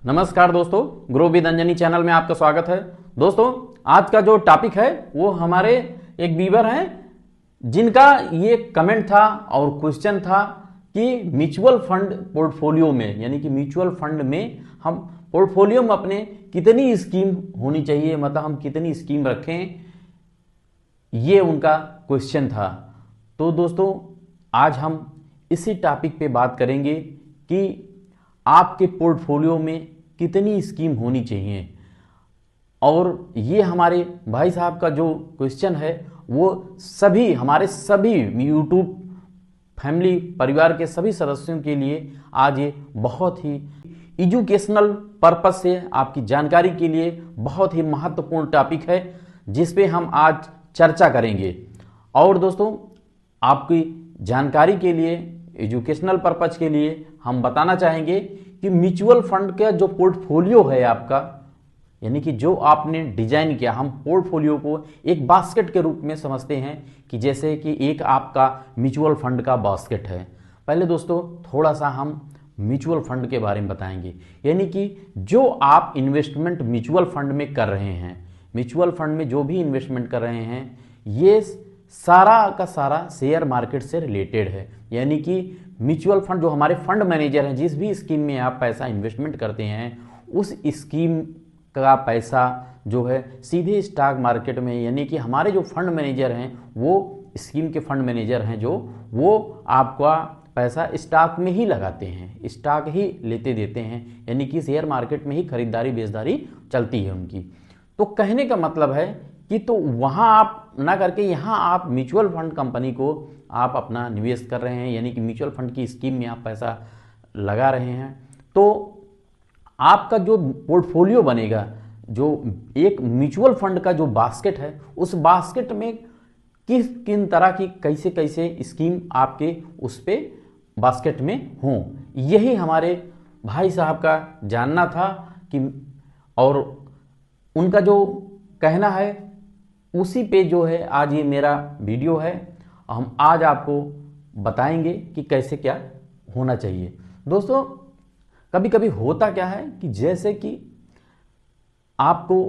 नमस्कार दोस्तों, grow with Anjani channel में आपका स्वागत है। दोस्तों, आज का जो टॉपिक है वो हमारे एक व्यूअर हैं जिनका ये कमेंट था और क्वेश्चन था कि म्यूचुअल फंड पोर्टफोलियो में, यानी कि म्यूचुअल फंड में हम पोर्टफोलियो में अपने कितनी स्कीम होनी चाहिए, मतलब हम कितनी स्कीम रखें, ये उनका क्वेश्चन था। तो दोस्तों, आज हम इसी टॉपिक पे बात करेंगे कि आपके पोर्टफोलियो में कितनी स्कीम होनी चाहिए। और ये हमारे भाई साहब का जो क्वेश्चन है वो हमारे सभी यूट्यूब फैमिली परिवार के सभी सदस्यों के लिए आज ये बहुत ही एजुकेशनल पर्पस से, आपकी जानकारी के लिए बहुत ही महत्वपूर्ण टॉपिक है जिस पे हम आज चर्चा करेंगे। और दोस्तों, आपकी जानकारी के लिए, एजुकेशनल पर्पस के लिए हम बताना चाहेंगे कि म्यूचुअल फंड का जो पोर्टफोलियो है आपका, यानी कि जो आपने डिजाइन किया, हम पोर्टफोलियो को एक बास्केट के रूप में समझते हैं कि जैसे कि एक आपका म्यूचुअल फंड का बास्केट है। पहले दोस्तों थोड़ा सा हम म्यूचुअल फंड के बारे में बताएंगे, यानी कि जो आप इन्वेस्टमेंट म्यूचुअल फंड में कर रहे हैं, म्यूचुअल फंड में जो भी इन्वेस्टमेंट कर रहे हैं, ये सारा का सारा शेयर मार्केट से रिलेटेड है। यानी कि म्यूचुअल फंड जो हमारे फंड मैनेजर हैं, जिस भी स्कीम में आप पैसा इन्वेस्टमेंट करते हैं, उस स्कीम का पैसा जो है सीधे स्टॉक मार्केट में, यानी कि हमारे जो फंड मैनेजर हैं, वो स्कीम के फंड मैनेजर हैं जो वो आपका पैसा स्टॉक में ही लगाते हैं, स्टॉक ही लेते देते हैं, यानी कि शेयर मार्केट में ही खरीदारी बेचदारी चलती है उनकी। तो कहने का मतलब है कि तो वहाँ आप ना करके यहाँ आप म्यूचुअल फंड कंपनी को आप अपना निवेश कर रहे हैं, यानी कि म्यूचुअल फंड की स्कीम में आप पैसा लगा रहे हैं। तो आपका जो पोर्टफोलियो बनेगा, जो एक म्यूचुअल फंड का जो बास्केट है, उस बास्केट में किस किन तरह की कैसे कैसे स्कीम आपके उस पे बास्केट में हों, यही हमारे भाई साहब का जानना था कि, और उनका जो कहना है उसी पे जो है आज ये मेरा वीडियो है। हम आज आपको बताएंगे कि कैसे क्या होना चाहिए। दोस्तों, कभी कभी होता क्या है कि जैसे कि आपको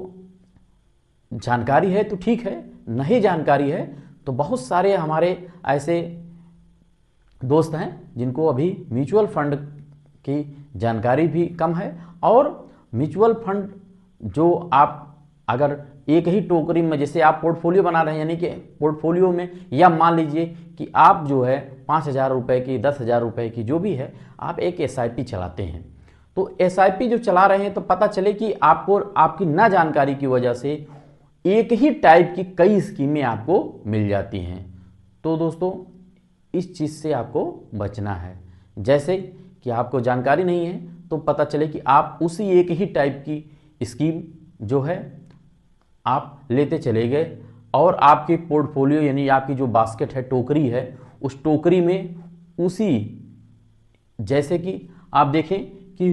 जानकारी है तो ठीक है, नहीं जानकारी है तो बहुत सारे हमारे ऐसे दोस्त हैं जिनको अभी म्यूचुअल फंड की जानकारी भी कम है। और म्यूचुअल फंड जो आप अगर एक ही टोकरी में, जैसे आप पोर्टफोलियो बना रहे हैं, यानी कि पोर्टफोलियो में, या मान लीजिए कि आप जो है 5,000 रुपये की, 10,000 रुपये की जो भी है, आप एक SIP चलाते हैं। तो SIP जो चला रहे हैं तो पता चले कि आपको आपकी ना जानकारी की वजह से एक ही टाइप की कई स्कीमें आपको मिल जाती हैं। तो दोस्तों, इस चीज़ से आपको बचना है। जैसे कि आपको जानकारी नहीं है तो पता चले कि आप उसी एक ही टाइप की स्कीम जो है आप लेते चले गए, और आपके पोर्टफोलियो यानी आपकी जो बास्केट है, टोकरी है, उस टोकरी में उसी, जैसे कि आप देखें कि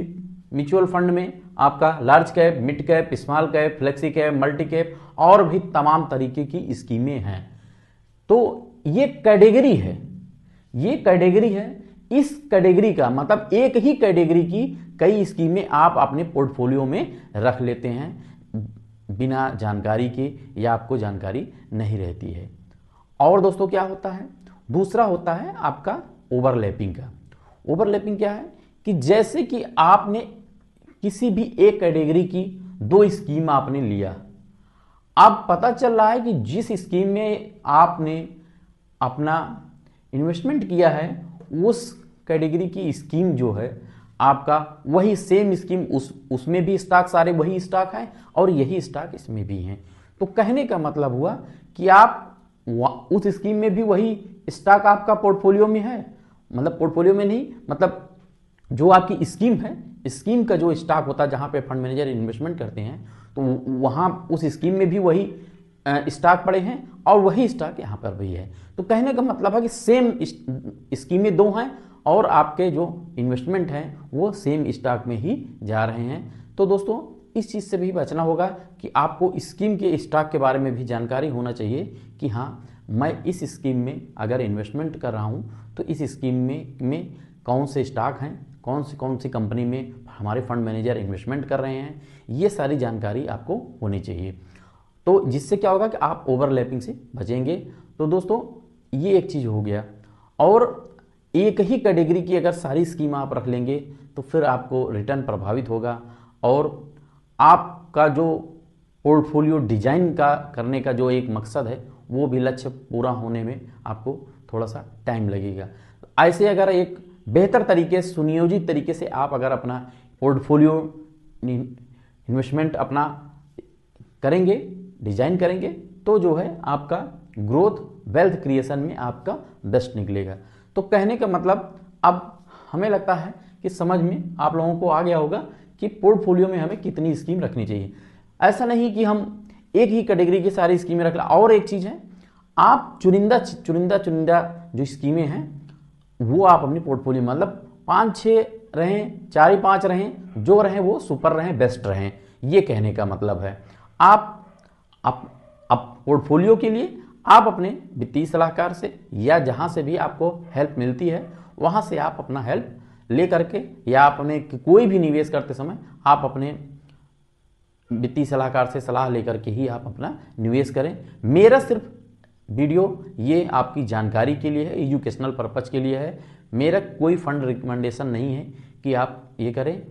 म्यूचुअल फंड में आपका large cap, mid cap, small cap, flexi cap, multi cap और भी तमाम तरीके की स्कीमें हैं। तो ये कैटेगरी है, ये कैटेगरी है। इस कैटेगरी का मतलब एक ही कैटेगरी की कई स्कीमें आप अपने पोर्टफोलियो में रख लेते हैं बिना जानकारी के, या आपको जानकारी नहीं रहती है। और दोस्तों क्या होता है, दूसरा होता है आपका ओवरलैपिंग का। ओवरलैपिंग क्या है कि जैसे कि आपने किसी भी एक कैटेगरी की दो स्कीम आपने लिया, अब पता चल रहा है कि जिस स्कीम में आपने अपना इन्वेस्टमेंट किया है, उस कैटेगरी की स्कीम जो है आपका वही सेम स्कीम, उसमें भी स्टॉक सारे वही स्टॉक हैं और यही स्टॉक इसमें भी हैं। तो कहने का मतलब हुआ कि आप उस स्कीम में भी वही स्टॉक आपका पोर्टफोलियो में है, मतलब पोर्टफोलियो में नहीं, मतलब जो आपकी स्कीम है, स्कीम का जो स्टॉक होता है जहां पे फंड मैनेजर इन्वेस्टमेंट करते हैं, तो वहां उस स्कीम में भी वही स्टॉक पड़े हैं और वही स्टॉक यहाँ पर भी है। तो कहने का मतलब है कि सेम स्कीमें दो हैं और आपके जो इन्वेस्टमेंट हैं वो सेम स्टॉक में ही जा रहे हैं। तो दोस्तों, इस चीज़ से भी बचना होगा कि आपको स्कीम के स्टॉक के बारे में भी जानकारी होना चाहिए कि हाँ, मैं इस स्कीम में अगर इन्वेस्टमेंट कर रहा हूँ तो इस स्कीम में कौन से स्टॉक हैं कौन सी कंपनी में हमारे फंड मैनेजर इन्वेस्टमेंट कर रहे हैं, ये सारी जानकारी आपको होनी चाहिए। तो जिससे क्या होगा कि आप ओवरलैपिंग से बचेंगे। तो दोस्तों ये एक चीज़ हो गया। और एक ही कैटेगरी की अगर सारी स्कीम आप रख लेंगे तो फिर आपको रिटर्न प्रभावित होगा और आपका जो पोर्टफोलियो डिजाइन का करने का जो एक मकसद है वो भी लक्ष्य पूरा होने में आपको थोड़ा सा टाइम लगेगा। ऐसे अगर एक बेहतर तरीके से सुनियोजित तरीके से आप अगर अपना पोर्टफोलियो इन्वेस्टमेंट अपना करेंगे, डिजाइन करेंगे, तो जो है आपका ग्रोथ वेल्थ क्रिएशन में आपका बेस्ट निकलेगा। तो कहने का मतलब अब हमें लगता है कि समझ में आप लोगों को आ गया होगा कि पोर्टफोलियो में हमें कितनी स्कीम रखनी चाहिए। ऐसा नहीं कि हम एक ही कैटेगरी की सारी स्कीमें रख लें। और एक चीज़ है, आप चुनिंदा जो स्कीमें हैं वो आप अपनी पोर्टफोलियो मतलब 5-6 रहें, 4-5 रहें, जो रहें वो सुपर रहें, बेस्ट रहें, ये कहने का मतलब है। आप पोर्टफोलियो के लिए आप अपने वित्तीय सलाहकार से या जहाँ से भी आपको हेल्प मिलती है वहाँ से आप अपना हेल्प ले करके या अपने कोई भी निवेश करते समय आप अपने वित्तीय सलाहकार से सलाह लेकर के ही आप अपना निवेश करें। मेरा सिर्फ वीडियो ये आपकी जानकारी के लिए है, एजुकेशनल पर्पज के लिए है। मेरा कोई फंड रिकमेंडेशन नहीं है कि आप ये करें।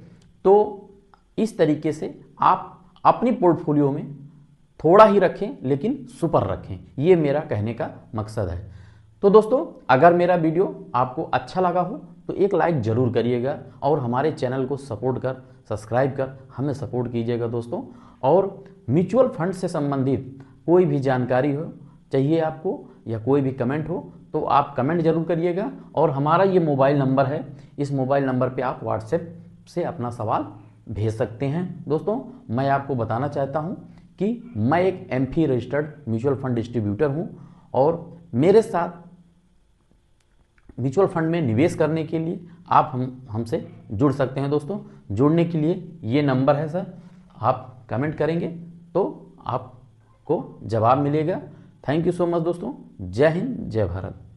तो इस तरीके से आप अपनी पोर्टफोलियो में थोड़ा ही रखें लेकिन सुपर रखें, ये मेरा कहने का मकसद है। तो दोस्तों अगर मेरा वीडियो आपको अच्छा लगा हो तो एक लाइक ज़रूर करिएगा और हमारे चैनल को सब्सक्राइब कर हमें सपोर्ट कीजिएगा दोस्तों। और म्यूचुअल फंड से संबंधित कोई भी जानकारी हो चाहिए आपको या कोई भी कमेंट हो तो आप कमेंट जरूर करिएगा। और हमारा ये मोबाइल नंबर है, इस मोबाइल नंबर पे आप व्हाट्सएप से अपना सवाल भेज सकते हैं। दोस्तों मैं आपको बताना चाहता हूँ कि मैं एक AMFI registered mutual fund distributor हूँ और मेरे साथ म्यूचुअल फंड में निवेश करने के लिए आप हमसे जुड़ सकते हैं। दोस्तों जुड़ने के लिए ये नंबर है सर, आप कमेंट करेंगे तो आपको जवाब मिलेगा। थैंक यू सो मच दोस्तों। जय हिंद, जय भारत।